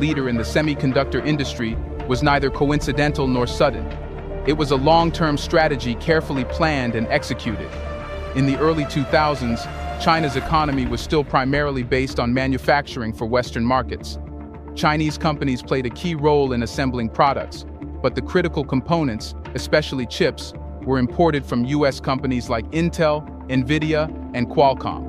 leader in the semiconductor industry was neither coincidental nor sudden. It was a long-term strategy carefully planned and executed. In the early 2000s, China's economy was still primarily based on manufacturing for Western markets. Chinese companies played a key role in assembling products, but the critical components, especially chips, were imported from US companies like Intel, Nvidia, and Qualcomm.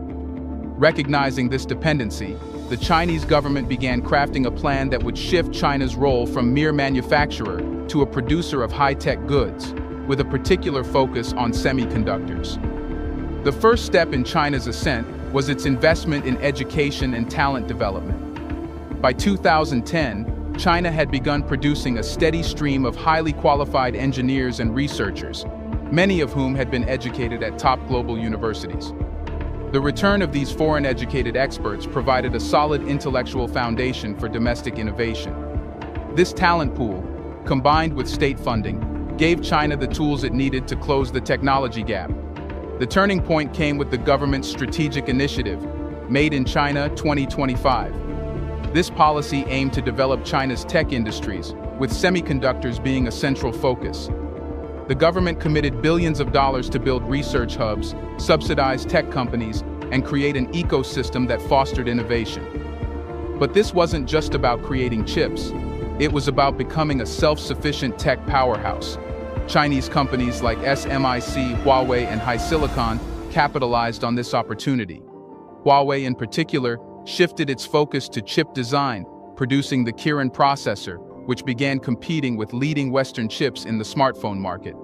Recognizing this dependency, the Chinese government began crafting a plan that would shift China's role from mere manufacturer to a producer of high-tech goods, with a particular focus on semiconductors. The first step in China's ascent was its investment in education and talent development. By 2010, China had begun producing a steady stream of highly qualified engineers and researchers, many of whom had been educated at top global universities. The return of these foreign-educated experts provided a solid intellectual foundation for domestic innovation. This talent pool, combined with state funding, gave China the tools it needed to close the technology gap. The turning point came with the government's strategic initiative, Made in China 2025. This policy aimed to develop China's tech industries, with semiconductors being a central focus. The government committed billions of dollars to build research hubs, subsidize tech companies, and create an ecosystem that fostered innovation. But this wasn't just about creating chips. It was about becoming a self-sufficient tech powerhouse. Chinese companies like SMIC, Huawei, and HiSilicon capitalized on this opportunity. Huawei, in particular, shifted its focus to chip design, producing the Kirin processor, which began competing with leading Western chips in the smartphone market.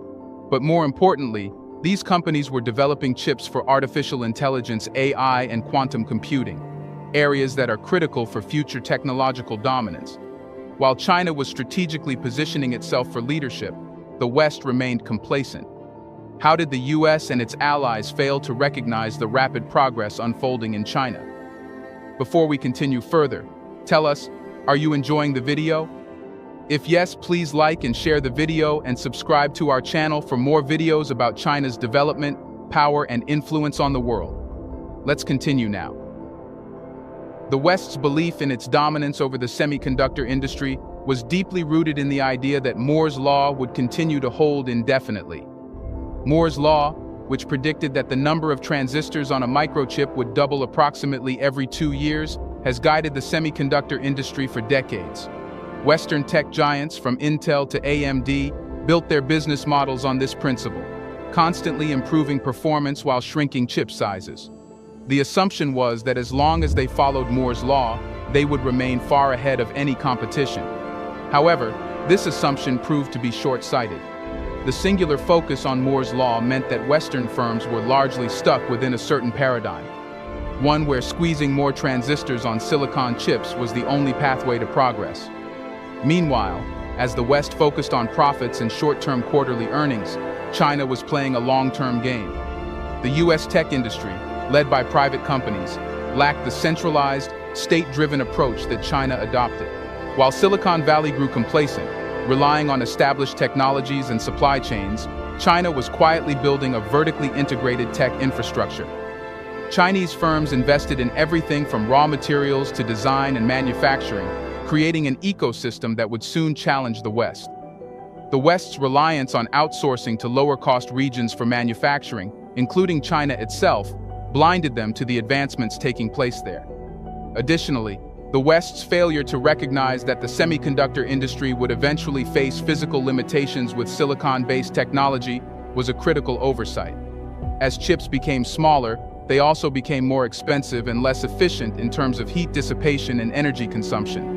But more importantly, these companies were developing chips for artificial intelligence, AI, and quantum computing, areas that are critical for future technological dominance. While China was strategically positioning itself for leadership, the West remained complacent. How did the US and its allies fail to recognize the rapid progress unfolding in China? Before we continue further, tell us, are you enjoying the video? If yes, please like and share the video and subscribe to our channel for more videos about China's development, power, and influence on the world. Let's continue now. The West's belief in its dominance over the semiconductor industry was deeply rooted in the idea that Moore's Law would continue to hold indefinitely. Moore's Law, which predicted that the number of transistors on a microchip would double approximately every 2 years, has guided the semiconductor industry for decades. Western tech giants from Intel to AMD built their business models on this principle, constantly improving performance while shrinking chip sizes. The assumption was that as long as they followed Moore's Law, they would remain far ahead of any competition. However, this assumption proved to be short-sighted. The singular focus on Moore's Law meant that Western firms were largely stuck within a certain paradigm, one where squeezing more transistors on silicon chips was the only pathway to progress. Meanwhile, as the West focused on profits and short-term quarterly earnings, China was playing a long-term game. The US tech industry, led by private companies, lacked the centralized, state-driven approach that China adopted. While Silicon Valley grew complacent, relying on established technologies and supply chains, China was quietly building a vertically integrated tech infrastructure. Chinese firms invested in everything from raw materials to design and manufacturing, creating an ecosystem that would soon challenge the West. The West's reliance on outsourcing to lower-cost regions for manufacturing, including China itself, blinded them to the advancements taking place there. Additionally, the West's failure to recognize that the semiconductor industry would eventually face physical limitations with silicon-based technology was a critical oversight. As chips became smaller, they also became more expensive and less efficient in terms of heat dissipation and energy consumption.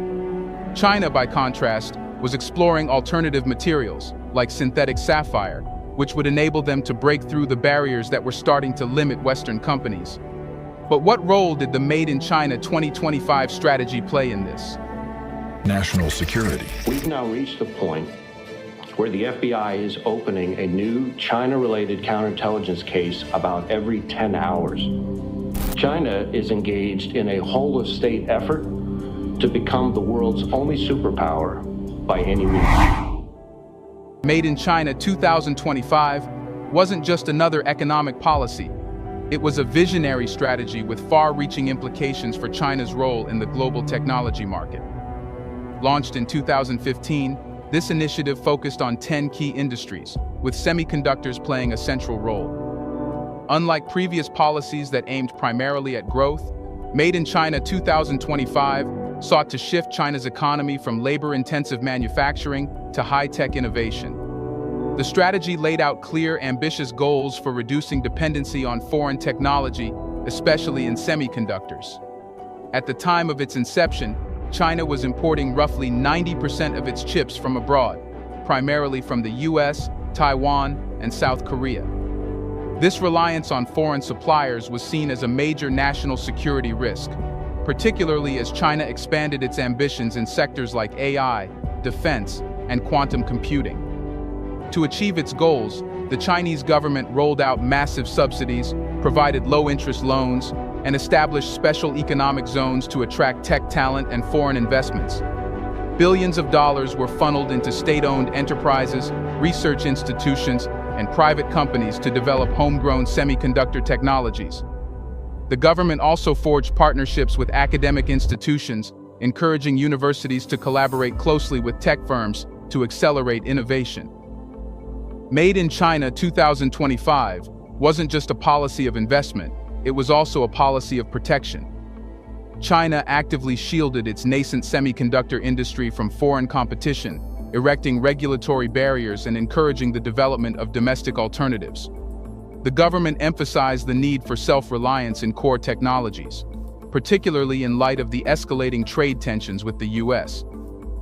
China, by contrast, was exploring alternative materials, like synthetic sapphire, which would enable them to break through the barriers that were starting to limit Western companies. But what role did the Made in China 2025 strategy play in this? National security. We've now reached the point where the FBI is opening a new China-related counterintelligence case about every 10 hours. China is engaged in a whole-of-state effort to become the world's only superpower by any means. Made in China 2025 wasn't just another economic policy. It was a visionary strategy with far-reaching implications for China's role in the global technology market. Launched in 2015, this initiative focused on 10 key industries, with semiconductors playing a central role. Unlike previous policies that aimed primarily at growth, Made in China 2025 sought to shift China's economy from labor-intensive manufacturing to high-tech innovation. The strategy laid out clear, ambitious goals for reducing dependency on foreign technology, especially in semiconductors. At the time of its inception, China was importing roughly 90% of its chips from abroad, primarily from the US, Taiwan, and South Korea. This reliance on foreign suppliers was seen as a major national security risk, particularly as China expanded its ambitions in sectors like AI, defense, and quantum computing. To achieve its goals, the Chinese government rolled out massive subsidies, provided low-interest loans, and established special economic zones to attract tech talent and foreign investments. Billions of dollars were funneled into state-owned enterprises, research institutions, and private companies to develop homegrown semiconductor technologies. The government also forged partnerships with academic institutions, encouraging universities to collaborate closely with tech firms to accelerate innovation. Made in China 2025 wasn't just a policy of investment, it was also a policy of protection. China actively shielded its nascent semiconductor industry from foreign competition, erecting regulatory barriers and encouraging the development of domestic alternatives. The government emphasized the need for self-reliance in core technologies, particularly in light of the escalating trade tensions with the US.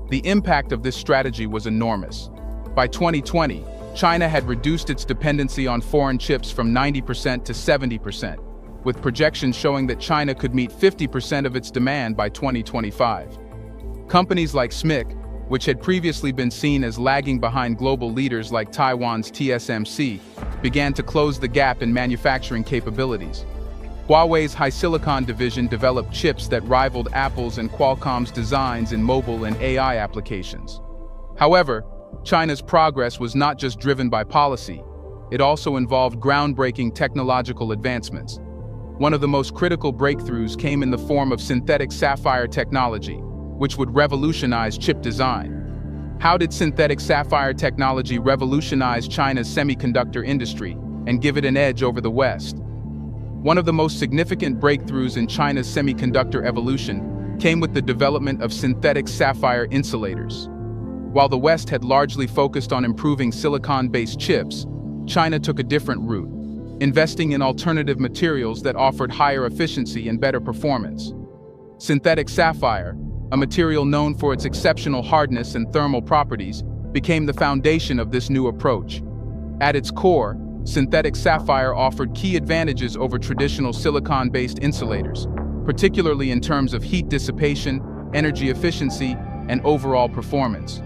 The impact of this strategy was enormous. By 2020, China had reduced its dependency on foreign chips from 90% to 70%, with projections showing that China could meet 50% of its demand by 2025. Companies like SMIC, which had previously been seen as lagging behind global leaders like Taiwan's TSMC, began to close the gap in manufacturing capabilities. Huawei's HiSilicon division developed chips that rivaled Apple's and Qualcomm's designs in mobile and AI applications. However, China's progress was not just driven by policy, it also involved groundbreaking technological advancements. One of the most critical breakthroughs came in the form of synthetic sapphire technology, which would revolutionize chip design. How did synthetic sapphire technology revolutionize China's semiconductor industry and give it an edge over the West? One of the most significant breakthroughs in China's semiconductor evolution came with the development of synthetic sapphire insulators. While the West had largely focused on improving silicon-based chips, China took a different route, investing in alternative materials that offered higher efficiency and better performance. Synthetic sapphire, a material known for its exceptional hardness and thermal properties, became the foundation of this new approach. At its core, synthetic sapphire offered key advantages over traditional silicon-based insulators, particularly in terms of heat dissipation, energy efficiency, and overall performance.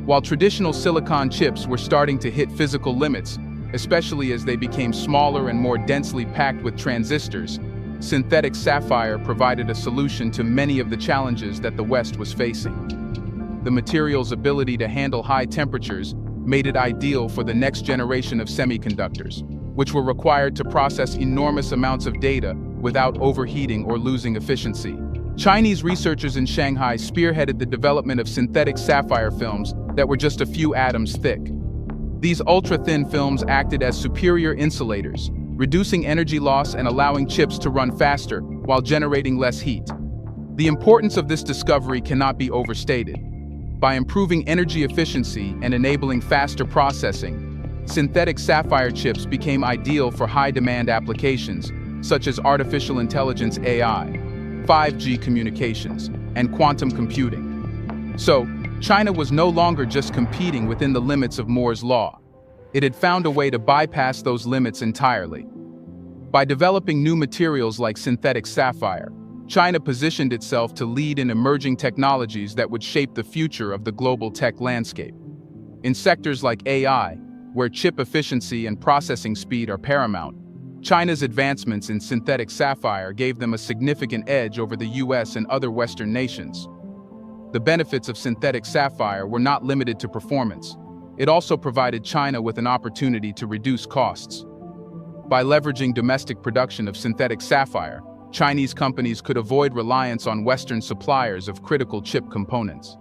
While traditional silicon chips were starting to hit physical limits, especially as they became smaller and more densely packed with transistors, synthetic sapphire provided a solution to many of the challenges that the West was facing. The material's ability to handle high temperatures made it ideal for the next generation of semiconductors, which were required to process enormous amounts of data without overheating or losing efficiency. Chinese researchers in Shanghai spearheaded the development of synthetic sapphire films that were just a few atoms thick. These ultra-thin films acted as superior insulators, reducing energy loss and allowing chips to run faster while generating less heat. The importance of this discovery cannot be overstated. By improving energy efficiency and enabling faster processing, synthetic sapphire chips became ideal for high-demand applications such as artificial intelligence AI, 5G communications, and quantum computing. So, China was no longer just competing within the limits of Moore's Law. It had found a way to bypass those limits entirely. By developing new materials like synthetic sapphire, China positioned itself to lead in emerging technologies that would shape the future of the global tech landscape. In sectors like AI, where chip efficiency and processing speed are paramount, China's advancements in synthetic sapphire gave them a significant edge over the US and other Western nations. The benefits of synthetic sapphire were not limited to performance. It also provided China with an opportunity to reduce costs. By leveraging domestic production of synthetic sapphire, Chinese companies could avoid reliance on Western suppliers of critical chip components.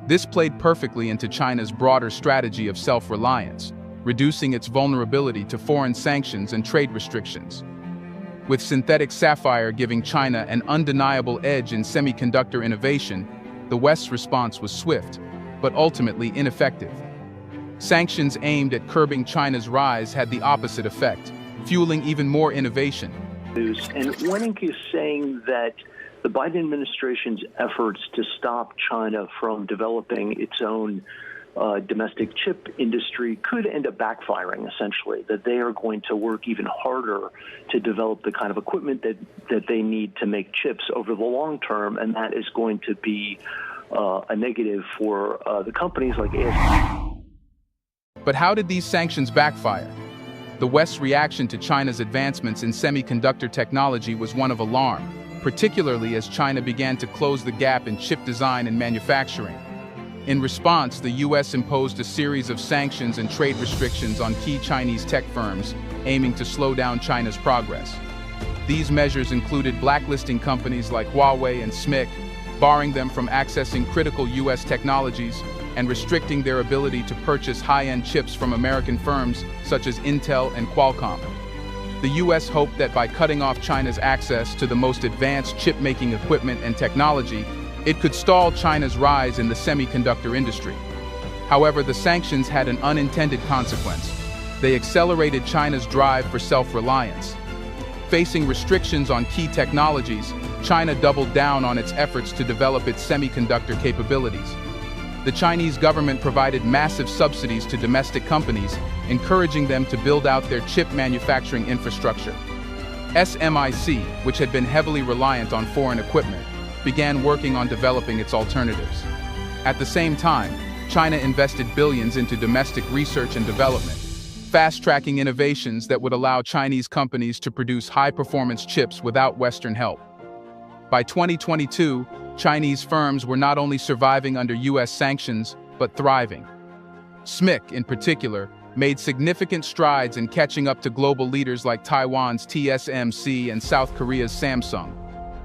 This played perfectly into China's broader strategy of self-reliance, reducing its vulnerability to foreign sanctions and trade restrictions. With synthetic sapphire giving China an undeniable edge in semiconductor innovation, the West's response was swift, but ultimately ineffective. Sanctions aimed at curbing China's rise had the opposite effect, fueling even more innovation. And Wenink is saying that the Biden administration's efforts to stop China from developing its own domestic chip industry could end up backfiring, essentially, that they are going to work even harder to develop the kind of equipment that they need to make chips over the long term, and that is going to be a negative for the companies like ASML. But how did these sanctions backfire? The West's reaction to China's advancements in semiconductor technology was one of alarm, particularly as China began to close the gap in chip design and manufacturing. In response, the U.S. imposed a series of sanctions and trade restrictions on key Chinese tech firms, aiming to slow down China's progress. These measures included blacklisting companies like Huawei and SMIC, barring them from accessing critical U.S. technologies, and restricting their ability to purchase high-end chips from American firms such as Intel and Qualcomm. The U.S. hoped that by cutting off China's access to the most advanced chip-making equipment and technology, it could stall China's rise in the semiconductor industry. However, the sanctions had an unintended consequence. They accelerated China's drive for self-reliance. Facing restrictions on key technologies, China doubled down on its efforts to develop its semiconductor capabilities. The Chinese government provided massive subsidies to domestic companies, encouraging them to build out their chip manufacturing infrastructure. SMIC, which had been heavily reliant on foreign equipment, began working on developing its alternatives. At the same time, China invested billions into domestic research and development, fast-tracking innovations that would allow Chinese companies to produce high-performance chips without Western help. By 2022, Chinese firms were not only surviving under U.S. sanctions, but thriving. SMIC, in particular, made significant strides in catching up to global leaders like Taiwan's TSMC and South Korea's Samsung.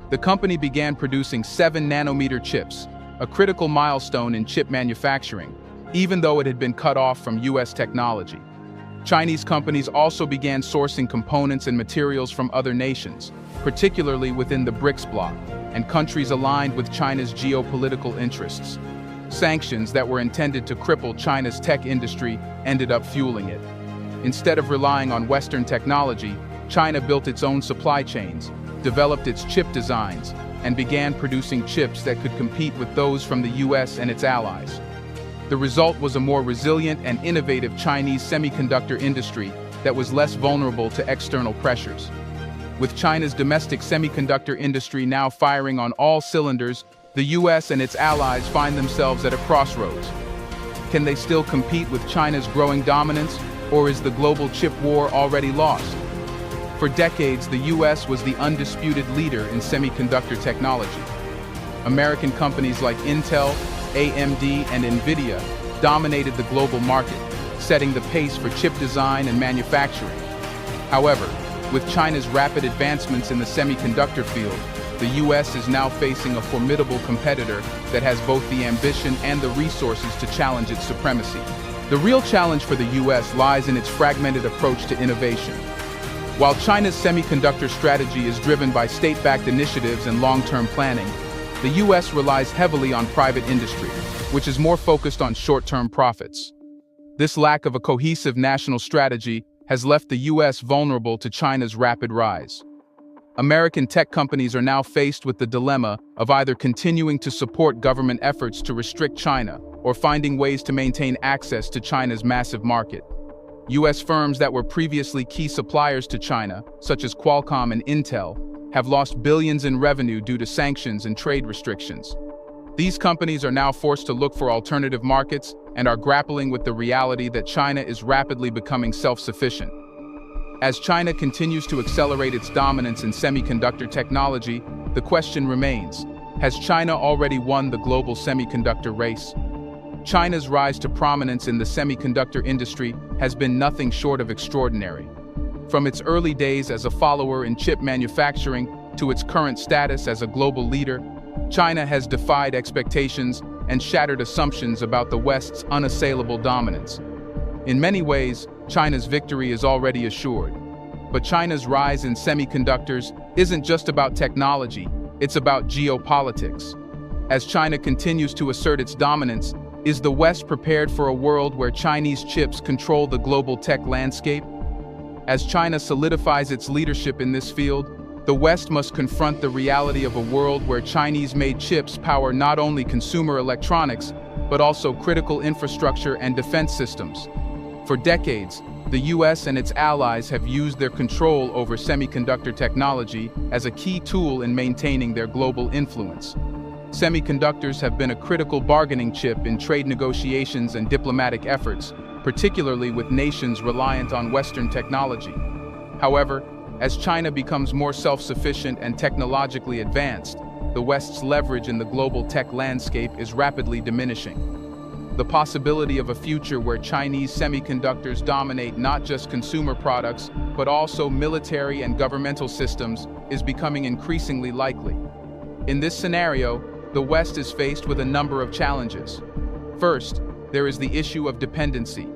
The company began producing 7-nanometer chips, a critical milestone in chip manufacturing, even though it had been cut off from U.S. technology. Chinese companies also began sourcing components and materials from other nations, particularly within the BRICS bloc, and countries aligned with China's geopolitical interests. Sanctions that were intended to cripple China's tech industry ended up fueling it. Instead of relying on Western technology, China built its own supply chains, developed its chip designs, and began producing chips that could compete with those from the US and its allies. The result was a more resilient and innovative Chinese semiconductor industry that was less vulnerable to external pressures. With China's domestic semiconductor industry now firing on all cylinders, the US and its allies find themselves at a crossroads. Can they still compete with China's growing dominance, or is the global chip war already lost? For decades, the US was the undisputed leader in semiconductor technology. American companies like Intel, AMD, and NVIDIA dominated the global market, setting the pace for chip design and manufacturing. However, with China's rapid advancements in the semiconductor field, the US is now facing a formidable competitor that has both the ambition and the resources to challenge its supremacy. The real challenge for the US lies in its fragmented approach to innovation. While China's semiconductor strategy is driven by state-backed initiatives and long-term planning, the US relies heavily on private industry, which is more focused on short-term profits. This lack of a cohesive national strategy has left the US vulnerable to China's rapid rise. American tech companies are now faced with the dilemma of either continuing to support government efforts to restrict China or finding ways to maintain access to China's massive market. US firms that were previously key suppliers to China, such as Qualcomm and Intel, have lost billions in revenue due to sanctions and trade restrictions. These companies are now forced to look for alternative markets and are grappling with the reality that China is rapidly becoming self-sufficient. As China continues to accelerate its dominance in semiconductor technology, the question remains, has China already won the global semiconductor race? China's rise to prominence in the semiconductor industry has been nothing short of extraordinary. From its early days as a follower in chip manufacturing to its current status as a global leader, China has defied expectations and shattered assumptions about the West's unassailable dominance. In many ways, China's victory is already assured. But China's rise in semiconductors isn't just about technology, it's about geopolitics. As China continues to assert its dominance, is the West prepared for a world where Chinese chips control the global tech landscape? As China solidifies its leadership in this field, the West must confront the reality of a world where Chinese-made chips power not only consumer electronics, but also critical infrastructure and defense systems. For decades, the US and its allies have used their control over semiconductor technology as a key tool in maintaining their global influence. Semiconductors have been a critical bargaining chip in trade negotiations and diplomatic efforts, particularly with nations reliant on Western technology. However, as China becomes more self-sufficient and technologically advanced, the West's leverage in the global tech landscape is rapidly diminishing. The possibility of a future where Chinese semiconductors dominate not just consumer products, but also military and governmental systems is becoming increasingly likely. In this scenario, the West is faced with a number of challenges. First, there is the issue of dependency.